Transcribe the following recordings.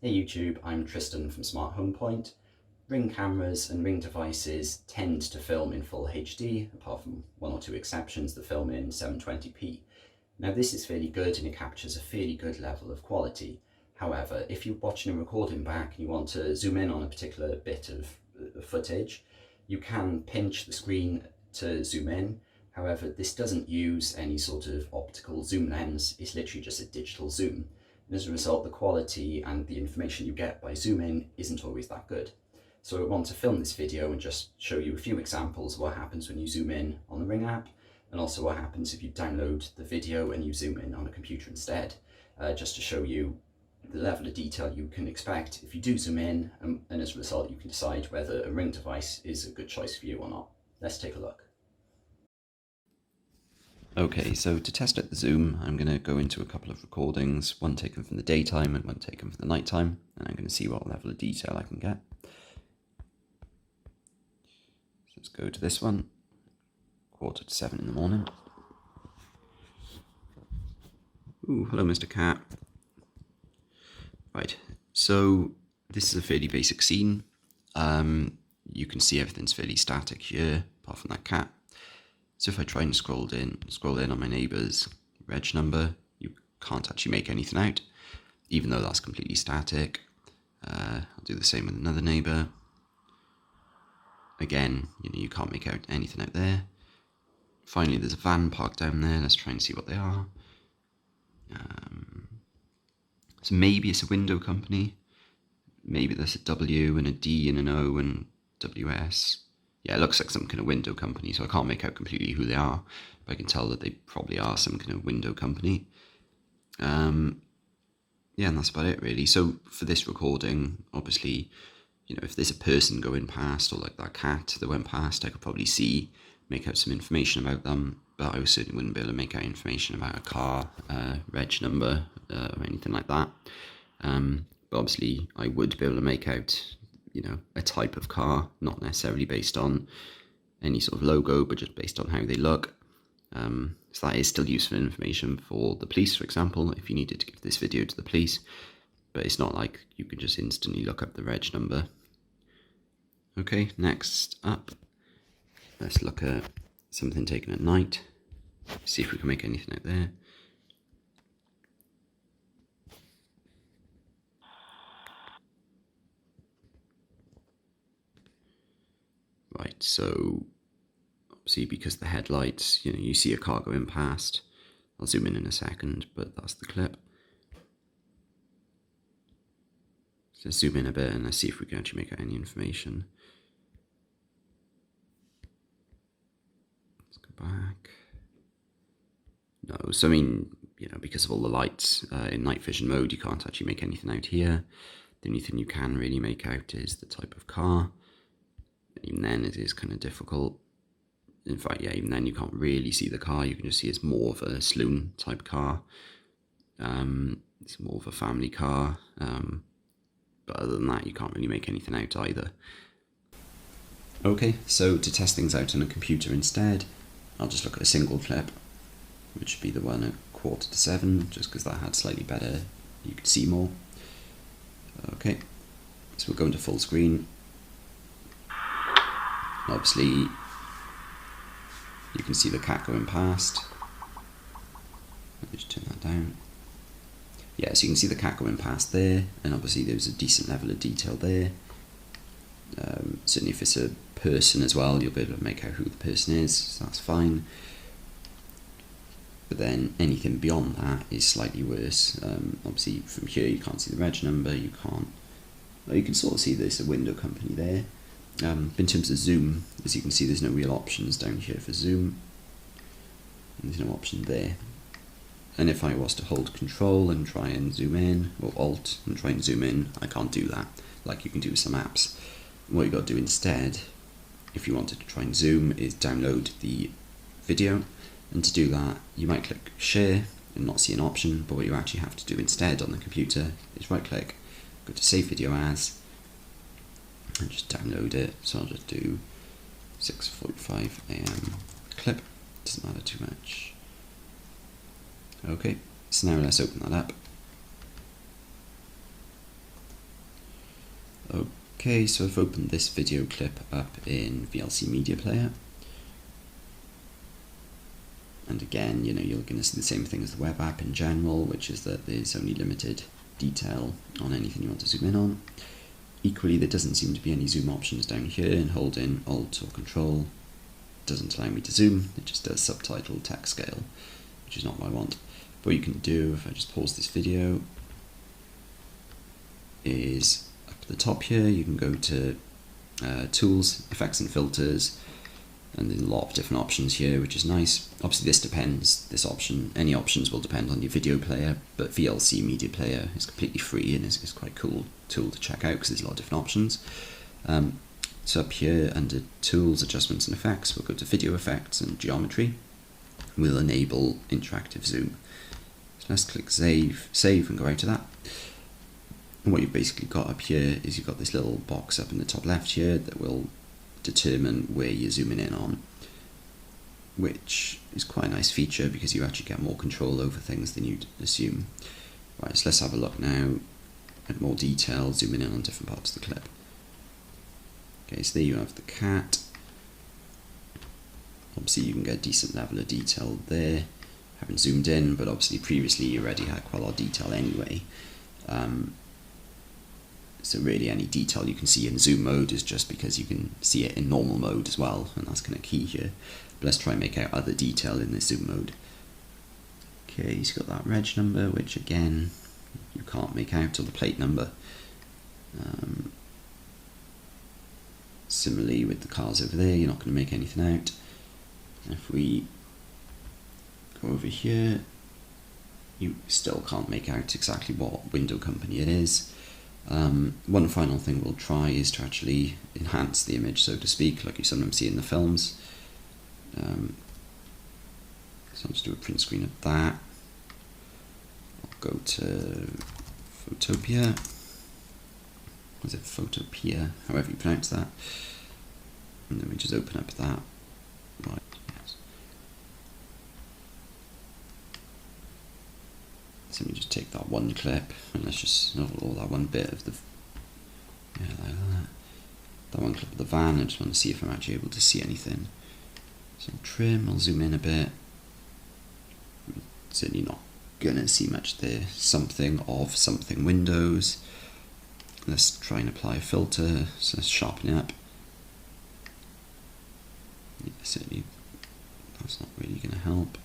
Hey YouTube, I'm Tristan from Smart Home Point. Ring cameras and Ring devices tend to film in full HD, apart from one or two exceptions that film in 720p. Now this is fairly good and it captures a fairly good level of quality. However, if you're watching a recording back and you want to zoom in on a particular bit of footage, you can pinch the screen to zoom in. However, this doesn't use any sort of optical zoom lens, it's literally just a digital zoom. And as a result, the quality and the information you get by zooming isn't always that good. So I want to film this video and just show you a few examples of what happens when you zoom in on the Ring app, and also what happens if you download the video and you zoom in on a computer instead, just to show you the level of detail you can expect if you do zoom in, and as a result you can decide whether a Ring device is a good choice for you or not. Let's take a look. Okay, so to test out the zoom, I'm going to go into a couple of recordings, one taken from the daytime and one taken from the nighttime, and I'm going to see what level of detail I can get. So let's go to this one, 6:45 in the morning. Ooh, hello Mr. Cat. Right, so this is a fairly basic scene. You can see everything's fairly static here, apart from that cat. So if I try and scroll in on my neighbour's reg number, you can't actually make anything out, even though that's completely static. I'll do the same with another neighbour. Again, you can't make out anything out there. Finally, there's a van parked down there. Let's try and see what they are. So maybe it's a window company. Maybe there's a W and a D and an O and WS. Yeah, it looks like some kind of window company, so I can't make out completely who they are, but I can tell that they probably are some kind of window company. Yeah, and that's about it really. So for this recording, obviously, if there's a person going past, or like that cat that went past, I could probably make out some information about them, but I certainly wouldn't be able to make out information about a car, reg number, or anything like that. But obviously I would be able to make out a type of car, not necessarily based on any sort of logo, but just based on how they look. So that is still useful information for the police, for example, if you needed to give this video to the police, but it's not like you can just instantly look up the reg number. Okay, next up, let's look at something taken at night, see if we can make anything out there. Right, so obviously because the headlights, you see a car going past. I'll zoom in a second, but that's the clip. So let's zoom in a bit and let's see if we can actually make out any information. Let's go back. No, so I mean, because of all the lights in night vision mode, you can't actually make anything out here. The only thing you can really make out is the type of car. Even then it is kind of difficult. In fact, yeah, even then you can't really see the car. You can just see it's more of a saloon type car. It's more of a family car. But other than that, you can't really make anything out either. Okay, so to test things out on a computer instead, I'll just look at a single clip, which would be the one at 6:45, just because that had slightly better, you could see more. Okay, so we'll go into full screen. Obviously, you can see the cat going past. Let me just turn that down. Yeah, so you can see the cat going past there, and obviously there's a decent level of detail there. Certainly if it's a person as well, you'll be able to make out who the person is, so that's fine. But then anything beyond that is slightly worse. Obviously from here you can't see the reg number, you can sort of see there's a window company there. But in terms of zoom, as you can see, there's no real options down here for zoom. And there's no option there. And if I was to hold Control and try and zoom in, or Alt and try and zoom in, I can't do that, like you can do with some apps. And what you've got to do instead, if you wanted to try and zoom, is download the video. And to do that, you might click Share and not see an option, but what you actually have to do instead on the computer is right click, go to Save Video As, and just download it. So I'll just do 6:45 AM clip, doesn't matter too much. Okay, so now let's open that up. Okay, so I've opened this video clip up in VLC Media Player. And again, you're going to see the same thing as the web app in general, which is that there's only limited detail on anything you want to zoom in on. Equally, there doesn't seem to be any zoom options down here, and holding Alt or Control doesn't allow me to zoom. It just does subtitle text scale, which is not what I want. What you can do, if I just pause this video, is up at the top here, you can go to Tools, Effects and Filters, and there's a lot of different options here, which is nice. Obviously this depends, any options will depend on your video player, but VLC Media Player is completely free and is quite cool tool to check out because there's a lot of different options. So up here under Tools, Adjustments and Effects, we'll go to Video Effects and Geometry. We'll enable Interactive Zoom. So let's click Save and go out to that. And what you've basically got up here is you've got this little box up in the top left here that will determine where you're zooming in on, which is quite a nice feature because you actually get more control over things than you'd assume. Right, so let's have a look now at more detail, zooming in on different parts of the clip. Okay, so there you have the cat. Obviously you can get a decent level of detail there. Haven't zoomed in, but obviously previously you already had quite a lot of detail anyway. So really any detail you can see in zoom mode is just because you can see it in normal mode as well, and that's kind of key here. But let's try and make out other detail in this zoom mode. Okay, he's got that reg number, which again, you can't make out, or the plate number. Similarly with the cars over there, you're not going to make anything out. If we go over here, you still can't make out exactly what window company it is. One final thing we'll try is to actually enhance the image, so to speak, like you sometimes see in the films. So I'll just do a print screen of that. I'll go to Photopia. Was it Photopia? However you pronounce that. And then we just open up that. Right, yes. So we just take that one clip and let's just all that one bit of the like that one clip of the van. I just want to see if I'm actually able to see anything. So trim, I'll zoom in a bit. Certainly not gonna see much there. Something of something windows. Let's try and apply a filter, so let's sharpen it up. Yeah, certainly that's not really gonna help.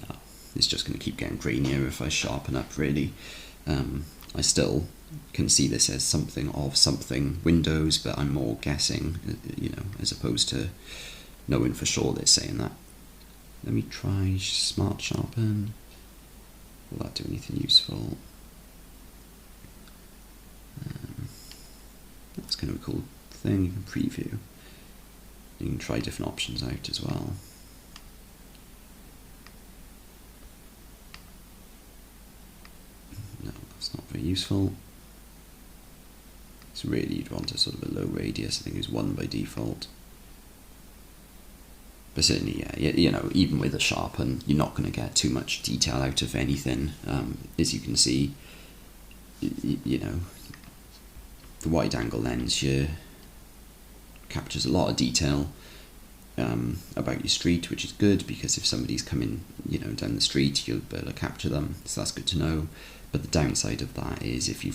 No. It's just going to keep getting grainier if I sharpen up, really. I still can see this as something of something windows, but I'm more guessing, as opposed to knowing for sure they're saying that. Let me try Smart Sharpen. Will that do anything useful? That's kind of a cool thing. You can preview. You can try different options out as well. Not very useful. So really you'd want a sort of a low radius. I think it's 1 by default. But certainly, yeah, even with a sharpen, you're not going to get too much detail out of anything. As you can see, the wide angle lens here captures a lot of detail about your street, which is good because if somebody's coming, down the street, you'll be able to capture them. So that's good to know. But the downside of that is if you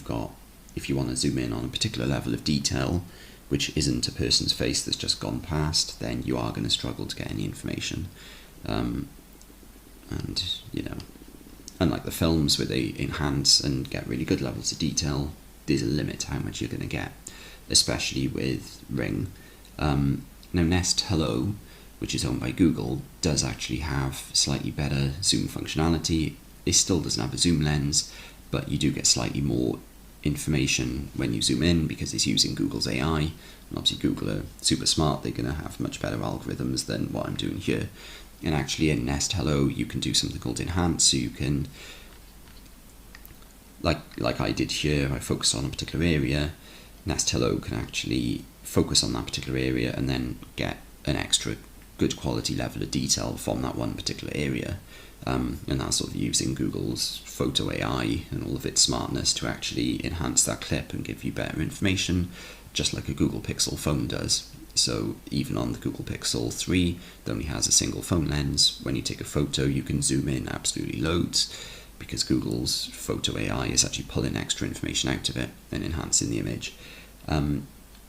want to zoom in on a particular level of detail, which isn't a person's face that's just gone past, then you are going to struggle to get any information. And unlike the films where they enhance and get really good levels of detail, there's a limit to how much you're going to get, especially with Ring. Now Nest Hello, which is owned by Google, does actually have slightly better zoom functionality. It still doesn't have a zoom lens, but you do get slightly more information when you zoom in because it's using Google's AI. And obviously Google are super smart, they're going to have much better algorithms than what I'm doing here. And actually in Nest Hello you can do something called enhance, so you can, like I did here, I focused on a particular area. Nest Hello can actually focus on that particular area and then get an extra good quality level of detail from that one particular area. And that's sort of using Google's photo AI and all of its smartness to actually enhance that clip and give you better information, just like a Google Pixel phone does. So even on the Google Pixel 3, that only has a single phone lens. When you take a photo, you can zoom in absolutely loads, because Google's photo AI is actually pulling extra information out of it and enhancing the image.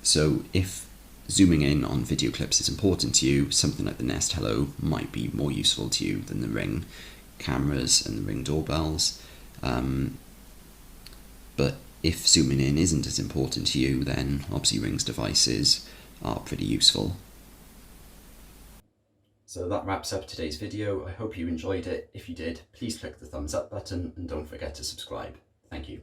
So if zooming in on video clips is important to you, something like the Nest Hello might be more useful to you than the Ring cameras and the Ring doorbells. But if zooming in isn't as important to you, then obviously Ring's devices are pretty useful. So that wraps up today's video. I hope you enjoyed it. If you did, please click the thumbs up button and don't forget to subscribe. Thank you.